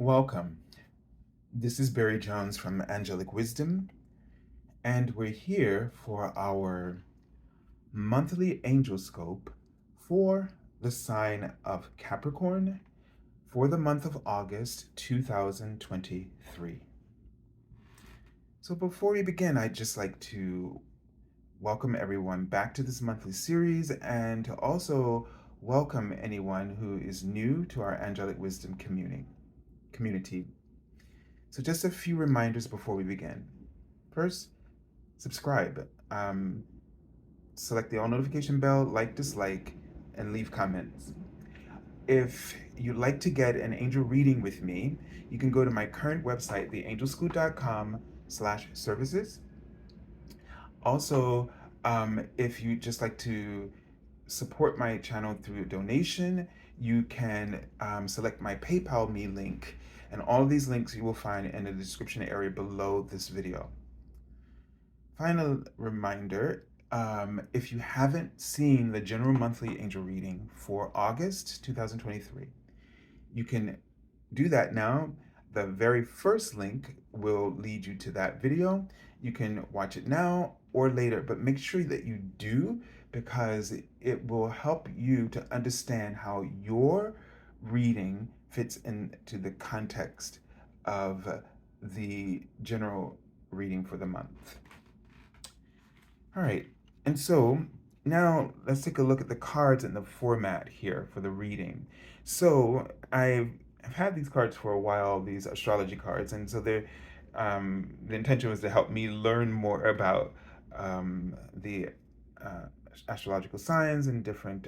Welcome. This is Barry Jones from Angelic Wisdom, and we're here for our monthly Angelscope for the sign of Capricorn for the month of August 2023. So before we begin, I'd just like to welcome everyone back to this monthly series and to also welcome anyone who is new to our Angelic Wisdom community. So just a few reminders before we begin. First, subscribe. Select the all notification bell, like, dislike, and leave comments. If you'd like to get an angel reading with me, you can go to my current website, theangelscope.com/services. Also, if you just like to support my channel through a donation, you can select my PayPal me link, and all of these links you will find in the description area below this video. Final reminder, if you haven't seen the general monthly angel reading for August 2023, you can do that now. The very first link will lead you to that video. You can watch it now or later, but make sure that you do, because it will help you to understand how your reading fits into the context of the general reading for the month. All right, and so now let's take a look at the cards and the format here for the reading. So I've had these cards for a while, these astrology cards, and so the intention was to help me learn more about the uh, astrological signs and different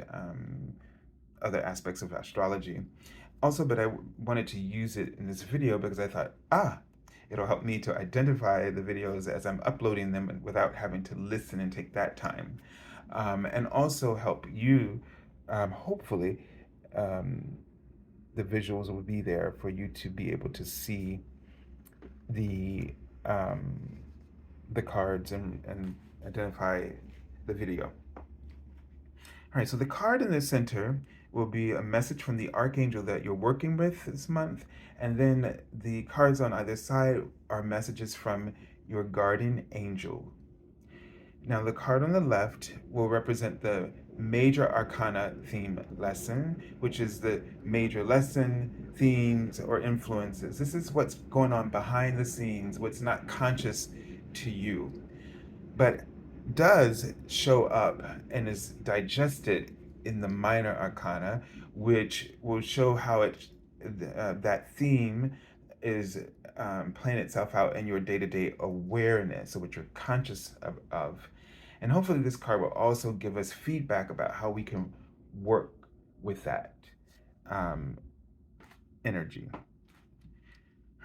other aspects of astrology. Also, but I wanted to use it in this video because I thought, it'll help me to identify the videos as I'm uploading them without having to listen and take that time. And also help you, hopefully, the visuals will be there for you to be able to see the um, the cards and identify the video. All right, so the card in the center will be a message from the archangel that you're working with this month, and then the cards on either side are messages from your guardian angel. Now, the card on the left will represent the Major Arcana theme lesson, which is the major lesson, themes, or influences. This is what's going on behind the scenes, what's not conscious to you, but does show up and is digested in the Minor Arcana, which will show how that theme is playing itself out in your day-to-day awareness, so what you're conscious of. And hopefully this card will also give us feedback about how we can work with that energy.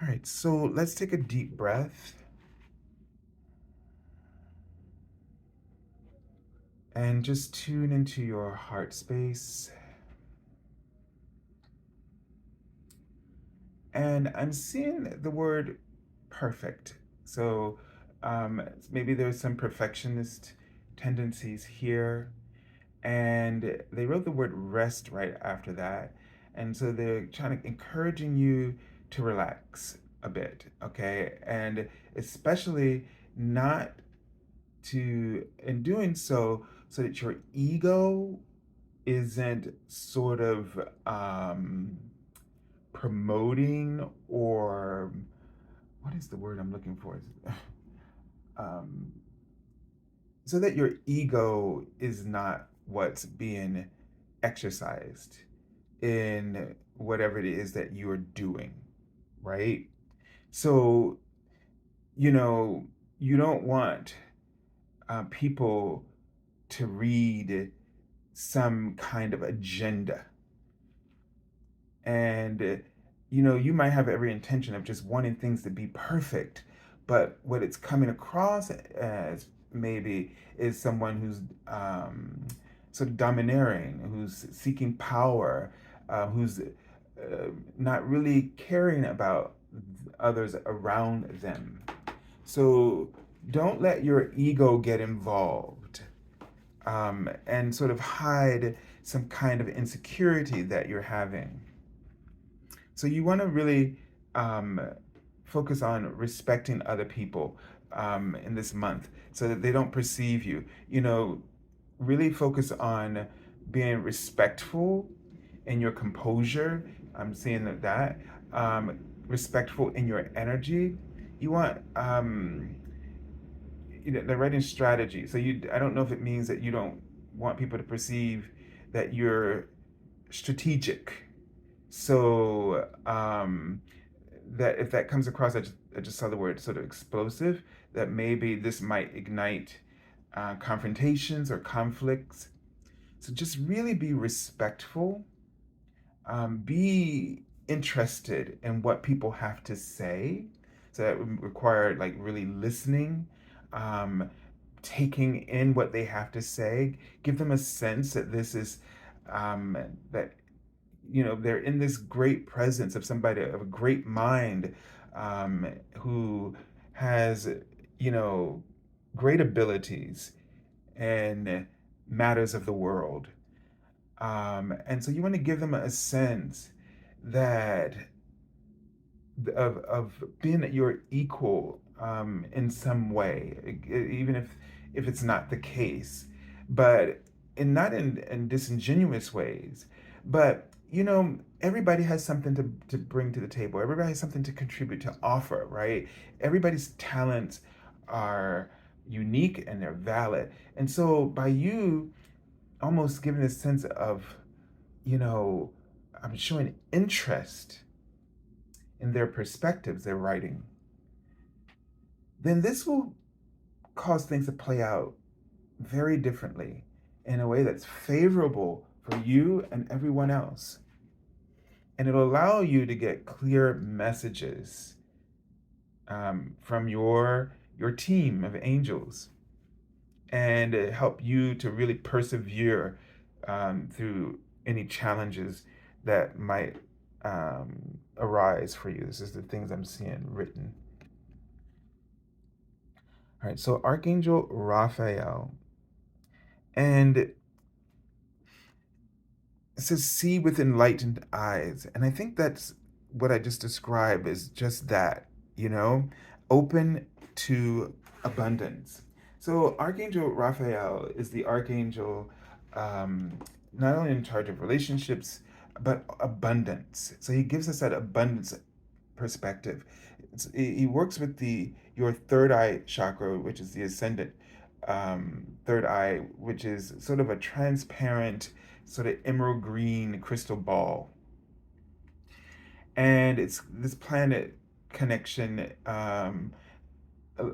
All right, so let's take a deep breath. And just tune into your heart space. And I'm seeing the word perfect. So maybe there's some perfectionist tendencies here. And they wrote the word rest right after that. And so they're trying to encouraging you to relax a bit, okay? And especially not to, in doing so, so that your ego isn't sort of promoting, or what is the word I'm looking for? um, so that your ego is not what's being exercised in whatever it is that you're doing, right? So, you know, you don't want people to read some kind of agenda. And, you might have every intention of just wanting things to be perfect, but what it's coming across as maybe is someone who's sort of domineering, who's seeking power, who's not really caring about others around them. So don't let your ego get involved and sort of hide some kind of insecurity that you're having. So you want to really um, focus on respecting other people in this month so that they don't perceive you. Really focus on being respectful in your composure. I'm seeing that. Um, Respectful in your energy. You want the writing strategy. So I don't know if it means that you don't want people to perceive that you're strategic. So that if that comes across, I just saw the word sort of explosive. That maybe this might ignite confrontations or conflicts. So just really be respectful. Be interested in what people have to say. So that would require like really listening, um, taking in what they have to say. Give them a sense that this is that they're in this great presence of somebody of a great mind, who has you know great abilities in matters of the world. And so you want to give them a sense that of being your equal, in some way, even if it's not the case, but not in disingenuous ways. But everybody has something to bring to the table. Everybody has something to contribute, to offer, right? Everybody's talents are unique and they're valid. And so by you almost giving a sense of, you know, I'm showing interest in their perspectives, their writing, then this will cause things to play out very differently in a way that's favorable for you and everyone else. And it'll allow you to get clear messages from your team of angels, and help you to really persevere through any challenges that might arise for you. This is the things I'm seeing written. All right, so Archangel Raphael, and it says, see with enlightened eyes. And I think that's what I just described is just that, open to abundance. So Archangel Raphael is the archangel, um, not only in charge of relationships, but abundance. So he gives us that abundance perspective. He works with your third eye chakra, which is the ascendant third eye, which is sort of a transparent, sort of emerald green crystal ball. And it's this planet connection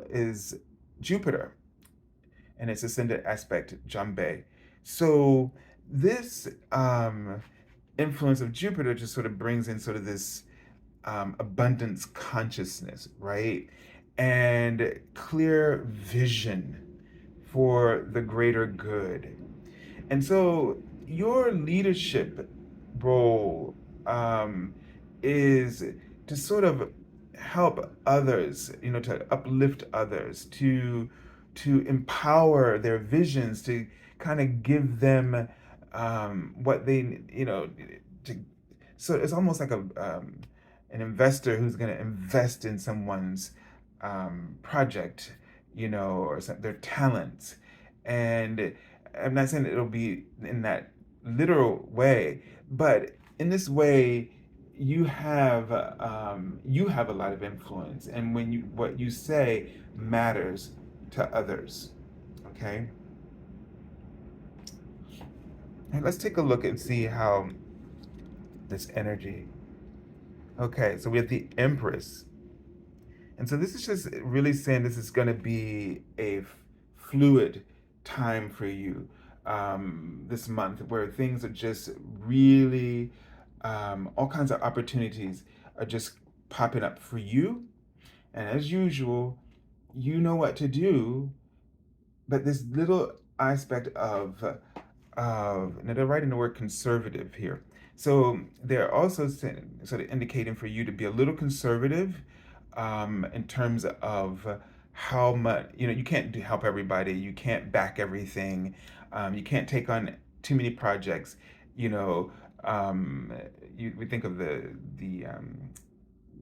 is Jupiter, and its ascendant aspect Jambe. So this influence of Jupiter just sort of brings in sort of this abundance consciousness, right? And clear vision for the greater good. And so your leadership role is to sort of help others, to uplift others, to empower their visions, to kind of give them what they, to. So it's almost like an investor who's going to invest in someone's project, or their talents. And I'm not saying it'll be in that literal way, but in this way, you have a lot of influence, and what you say matters to others. Okay, and let's take a look and see how this energy. Okay, so we have the Empress. And so this is just really saying this is going to be a fluid time for you this month, where things are just really, all kinds of opportunities are just popping up for you. And as usual, you know what to do, but this little aspect now they're writing the word conservative here. So they're also sort of indicating for you to be a little conservative in terms of how much, you can't help everybody, you can't back everything, you can't take on too many projects. you know um, we think of the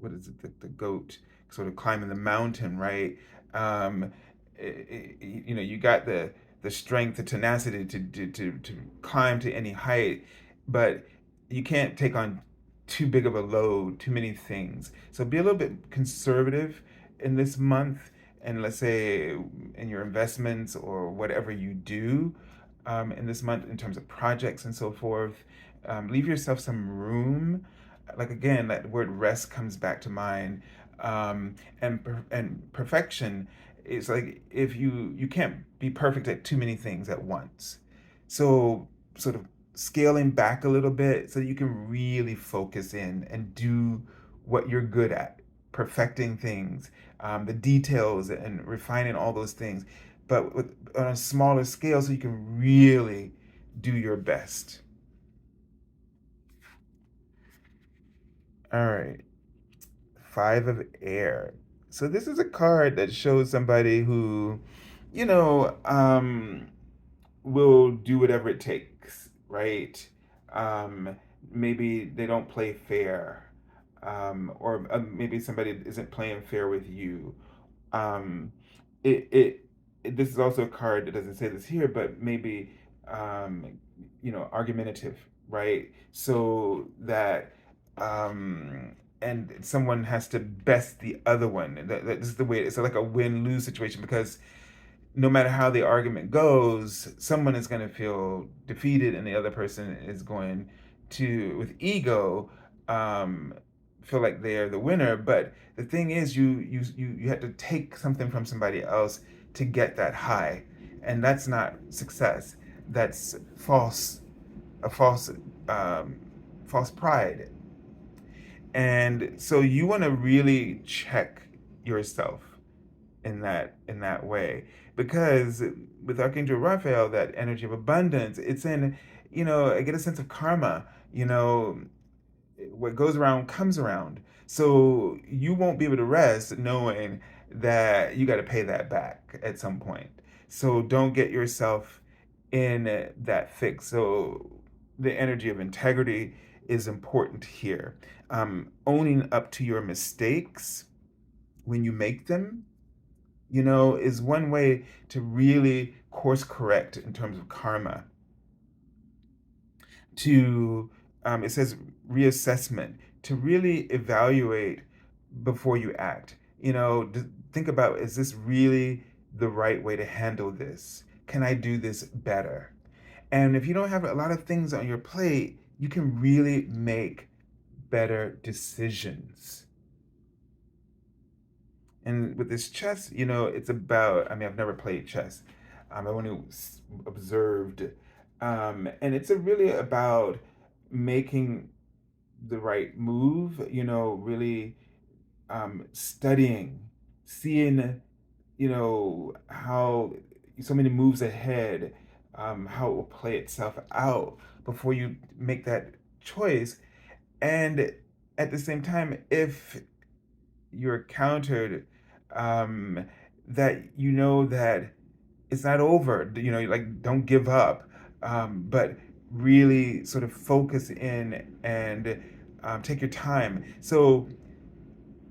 what is it, the goat sort of climbing the mountain, right? Um, you know, you got the strength, the tenacity to climb to any height, but you can't take on too big of a load, too many things. So be a little bit conservative in this month, and let's say in your investments or whatever you do in this month in terms of projects and so forth. Leave yourself some room. Like again, that word rest comes back to mind, and perfection is like if you can't be perfect at too many things at once. So sort of scaling back a little bit so you can really focus in and do what you're good at, perfecting things, the details and refining all those things, but on a smaller scale so you can really do your best. All right, Five of Air. So this is a card that shows somebody who, you know, will do whatever it takes, right? Um, Maybe they don't play fair, or maybe somebody isn't playing fair with you. Um, it, it, this is also a card that doesn't say this here, but maybe argumentative, right? So that and someone has to best the other one. That this is the way it's like a win lose situation because no matter how the argument goes, someone is going to feel defeated, and the other person is going to, with ego, um, feel like they're the winner. But the thing is, you had to take something from somebody else to get that high, and that's not success. That's a um, false pride. And so you want to really check yourself in that way, because with Archangel Raphael, that energy of abundance, it's in, I get a sense of karma. What goes around comes around. So you won't be able to rest knowing that you got to pay that back at some point. So don't get yourself in that fix. So the energy of integrity is important here. Owning up to your mistakes when you make them, is one way to really course correct in terms of karma. To, it says reassessment, to really evaluate before you act. Think about, is this really the right way to handle this? Can I do this better? And if you don't have a lot of things on your plate, you can really make better decisions. And with this chess, it's about, I mean, I've never played chess. I've only observed. And it's really about making the right move, really studying, seeing, how so many moves ahead, how it will play itself out before you make that choice. And at the same time, if you're countered, um, that that it's not over. Like, don't give up, but really sort of focus in and take your time. So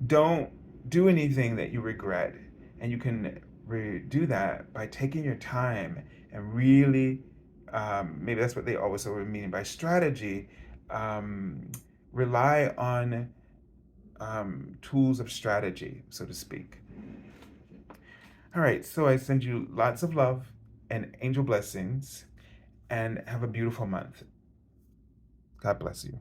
don't do anything that you regret, and you can do that by taking your time and really. Maybe that's what they always were meaning by strategy. Um, Rely on tools of strategy, so to speak. All right, so I send you lots of love and angel blessings, and have a beautiful month. God bless you.